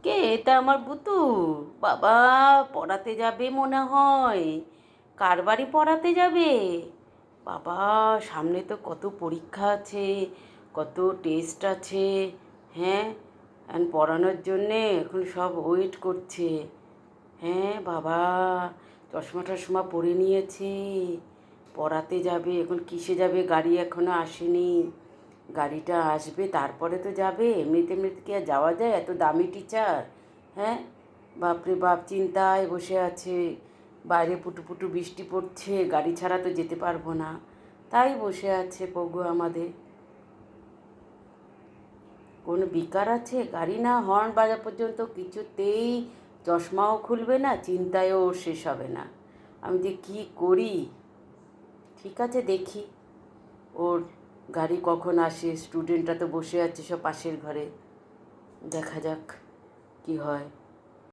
কে এটা? আমার বুতু? বাবা, পড়াতে যাবে মনে হয়। কার বাড়ি পড়াতে যাবে? বাবা, সামনে তো কত পরীক্ষা আছে, কত টেস্ট আছে। হ্যাঁ, পড়ানোর জন্যে এখন সব ওয়েট করছে। হ্যাঁ বাবা, চশমা টশমা পরে নিয়েছে, পড়াতে যাবে। এখন কিসে যাবে? গাড়ি এখনো আসেনি, গাড়িটা আসবে তারপরে তো যাবে। এমনিতে এমনিতে কি আর যাওয়া যায়? এত দামি টিচার। হ্যাঁ, বাপরে বাপ, চিন্তায় বসে আছে। বাইরে পুটু পুটু বৃষ্টি পড়ছে, গাড়ি ছাড়া তো যেতে পারবো না, তাই বসে আছে পগু আমাদের। কোনো বিকার আছে? গাড়ি না হর্ন বাজা পর্যন্ত কিছুতেই চশমাও খুলবে না, চিন্তায়ও ওর শেষ হবে না। আমি যে কী করি! ঠিক আছে, দেখি ওর গাড়ি কখন আসে। স্টুডেন্টরা তো বসে আছে সব পাশের ঘরে, দেখা যাক কি হয়।